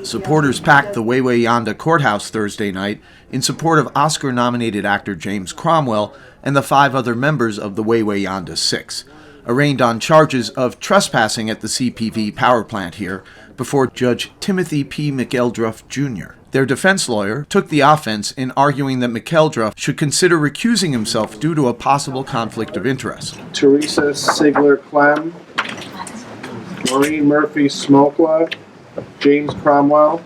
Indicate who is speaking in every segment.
Speaker 1: Supporters packed the Wawayanda courthouse Thursday night in support of Oscar-nominated actor James Cromwell and the 5 other members of the Wawayanda Six, arraigned on charges of trespassing at the CPV power plant here before Judge Timothy P. McEldroff, Jr. Their defense lawyer took the offense in arguing that McEldroff should consider recusing himself due to a possible conflict of interest.
Speaker 2: Teresa Sigler-Clem, Maureen Murphy-Smokla, James Cromwell,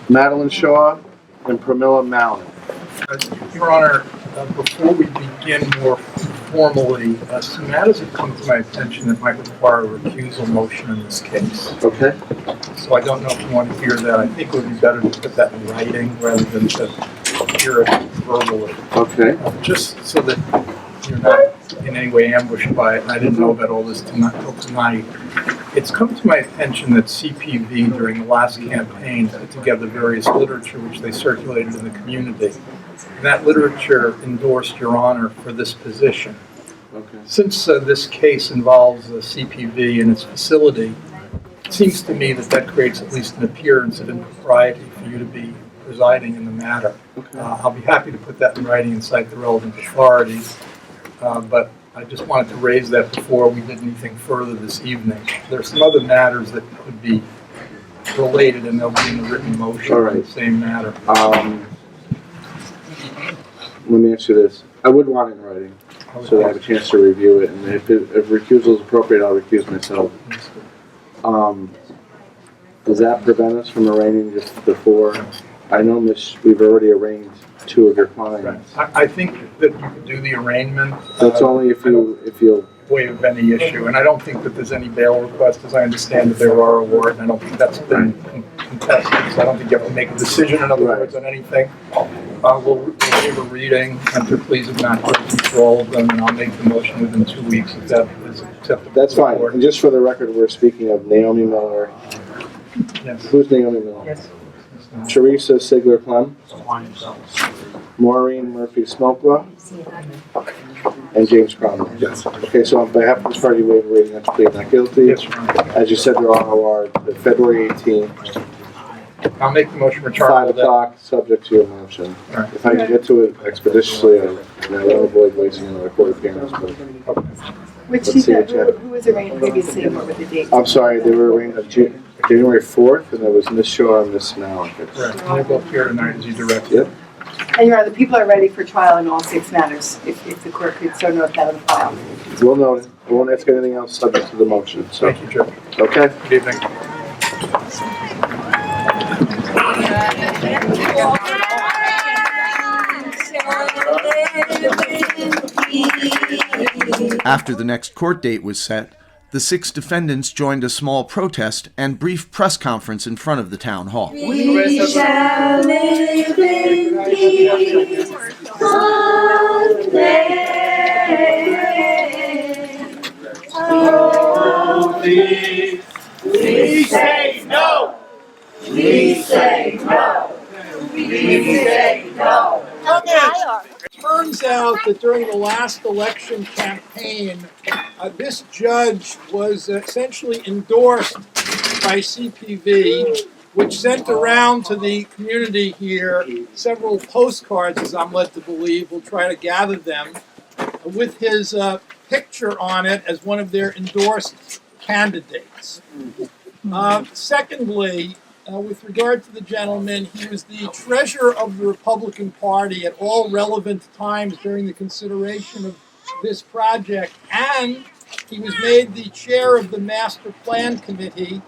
Speaker 2: Madeline Shaw, and Pramila Mallon.
Speaker 3: Your Honor, before we begin more formally, some matters have come to my attention that might require a recusal motion in this case.
Speaker 2: Okay.
Speaker 3: So I don't know if you want to hear that. I think it would be better to put that in writing rather than to hear it verbally.
Speaker 2: Okay.
Speaker 3: Just so that you're not in any way ambushed by it, and I didn't know about all this until tonight. It's come to my attention that CPV during the last campaign put together various literature which they circulated in the community. And that literature endorsed Your Honor for this position.
Speaker 2: Okay.
Speaker 3: Since this case involves the CPV and its facility, it seems to me that that creates at least an appearance of impropriety for you to be presiding in the matter.
Speaker 2: Okay.
Speaker 3: I'll be happy to put that in writing and cite the relevant authorities, but I just wanted to raise that before we did anything further this evening. There are some other matters that could be related, and they'll be in the written motion on the same matter.
Speaker 2: Let me ask you this. I would want it in writing so that I have a chance to review it, and if recusal is appropriate, I'll recuse myself. Does that prevent us from arraigning just before? I know, we've already arraigned 2 of your clients.
Speaker 3: Right. I think that you could do the arraignment.
Speaker 2: That's only if you'll
Speaker 3: waive any issue, and I don't think that there's any bail request, as I understand that there are a warrant, and I don't think that's been contested, so I don't think you have to make a decision, in other words, on anything. We'll waive a reading, enter pleas of not guilty for all of them, and I'll make the motion within 2 weeks if that is acceptable.
Speaker 2: That's fine. And just for the record, we're speaking of Naomi Miller.
Speaker 3: Yes.
Speaker 2: Who's Naomi Miller?
Speaker 3: Yes.
Speaker 2: Teresa Sigler-Clem, Maureen Murphy-Smokla, and James Cromwell.
Speaker 3: Yes.
Speaker 2: Okay, so on behalf of this party, waive reading not to plead not guilty.
Speaker 3: Yes, Your Honor.
Speaker 2: As you said, there are the February 18th,
Speaker 3: I'll make the motion for
Speaker 2: 5 o'clock, subject to your motion.
Speaker 3: Right.
Speaker 2: If I can get to it expeditiously, I will avoid wasting another court appearance. But
Speaker 4: who was arraigned previously, and what were the dates?
Speaker 2: I'm sorry, they were arraigned on January 4th, and there was Miss Shaw and Miss Mallon.
Speaker 3: Right, and they're both here tonight as you directed.
Speaker 2: Yep.
Speaker 4: And Your Honor, the people are ready for trial in all 6 matters, if the court could so note that on the file.
Speaker 2: We'll note it. I won't ask anything else subject to the motion. So.
Speaker 3: Thank you, Judge.
Speaker 2: Okay.
Speaker 3: Good evening.
Speaker 1: After the next court date was set, the 6 defendants joined a small protest and brief press conference in front of the town hall.
Speaker 5: We shall live in peace one day. Oh, we say no. We say no. We say no.
Speaker 6: It turns out that during the last election campaign, this judge was essentially endorsed by CPV, which sent around to the community here several postcards, as I'm led to believe. We'll try to gather them, with his picture on it as one of their endorsed candidates. Secondly, with regard to the gentleman, he was the treasurer of the Republican Party at all relevant times during the consideration of this project, and he was made the chair of the Master Plan Committee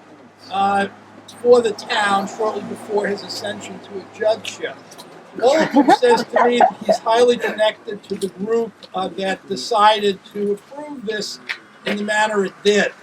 Speaker 6: for the town shortly before his ascension to a judgeship. All of them says to me that he's highly connected to the group that decided to approve this in the manner it did.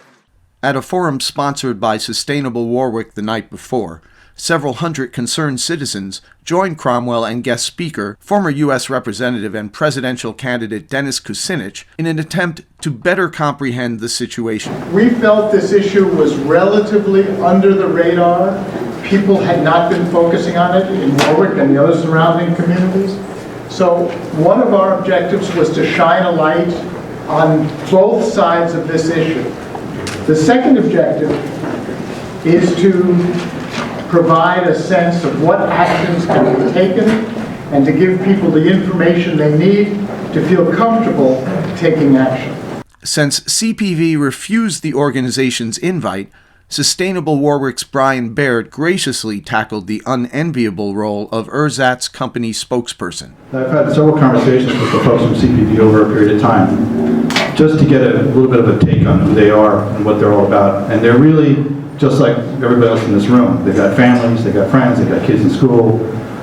Speaker 1: At a forum sponsored by Sustainable Warwick the night before, several hundred concerned citizens joined Cromwell and guest speaker, former U.S. Representative and presidential candidate Dennis Kucinich, in an attempt to better comprehend the situation.
Speaker 7: We felt this issue was relatively under the radar. People had not been focusing on it in Warwick and the other surrounding communities. So one of our objectives was to shine a light on both sides of this issue. The second objective is to provide a sense of what actions can be taken and to give people the information they need to feel comfortable taking action.
Speaker 1: Since CPV refused the organization's invite, Sustainable Warwick's Brian Baird graciously tackled the unenviable role of Ersatz company spokesperson.
Speaker 8: I've had several conversations with the folks from CPV over a period of time, just to get a little bit of a take on who they are and what they're all about. And they're really just like everybody else in this room. They've got families, they've got friends, they've got kids in school.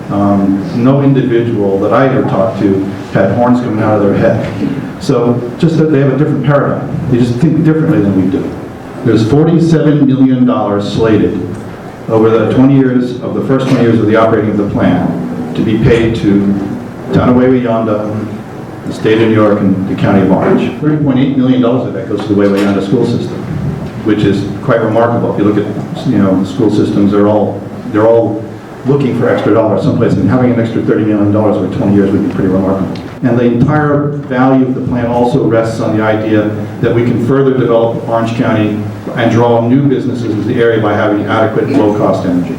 Speaker 8: No individual that I ever talked to had horns coming out of their head. So just that they have a different paradigm. They just think differently than we do. There's $47 million slated over the 20 years of the first 20 years of the operating of the plan to be paid to town of Wawayanda, the state of New York, and the county of Orange. $30.8 million of that goes to the Wawayanda school system, which is quite remarkable. If you look at, the school systems, they're all looking for extra dollars someplace, and having an extra $30 million over 20 years would be pretty remarkable. And the entire value of the plan also rests on the idea that we can further develop Orange County and draw new businesses into the area by having adequate low-cost energy.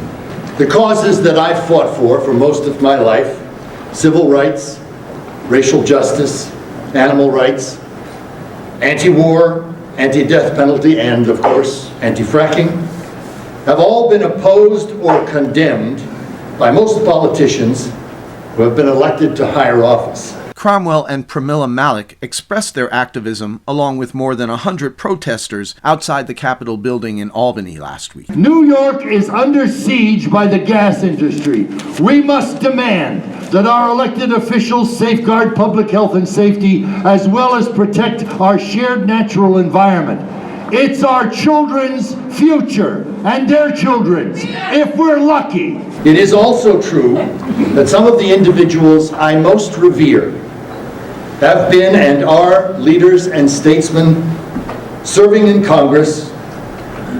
Speaker 9: The causes that I've fought for most of my life, civil rights, racial justice, animal rights, anti-war, anti-death penalty, and of course, anti-fracking, have all been opposed or condemned by most politicians who have been elected to higher office.
Speaker 1: Cromwell and Pramila Malik expressed their activism along with more than 100 protesters outside the Capitol building in Albany last week.
Speaker 10: New York is under siege by the gas industry. We must demand that our elected officials safeguard public health and safety as well as protect our shared natural environment. It's our children's future and their children's, if we're lucky.
Speaker 9: It is also true that some of the individuals I most revere have been and are leaders and statesmen serving in Congress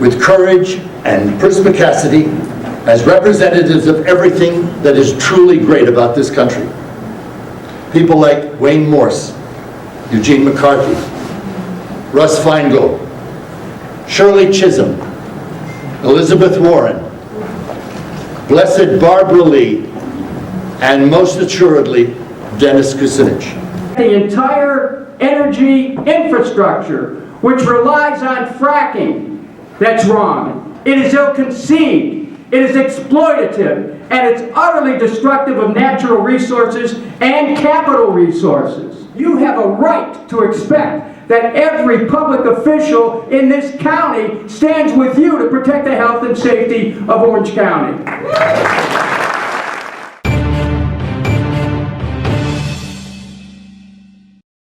Speaker 9: with courage and perspicacity as representatives of everything that is truly great about this country. People like Wayne Morse, Eugene McCarthy, Russ Feingold, Shirley Chisholm, Elizabeth Warren, Blessed Barbara Lee, and most assuredly, Dennis Kucinich.
Speaker 11: The entire energy infrastructure, which relies on fracking, that's wrong. It is ill-conceived, it is exploitative, and it's utterly destructive of natural resources and capital resources. You have a right to expect that every public official in this county stands with you to protect the health and safety of Orange County.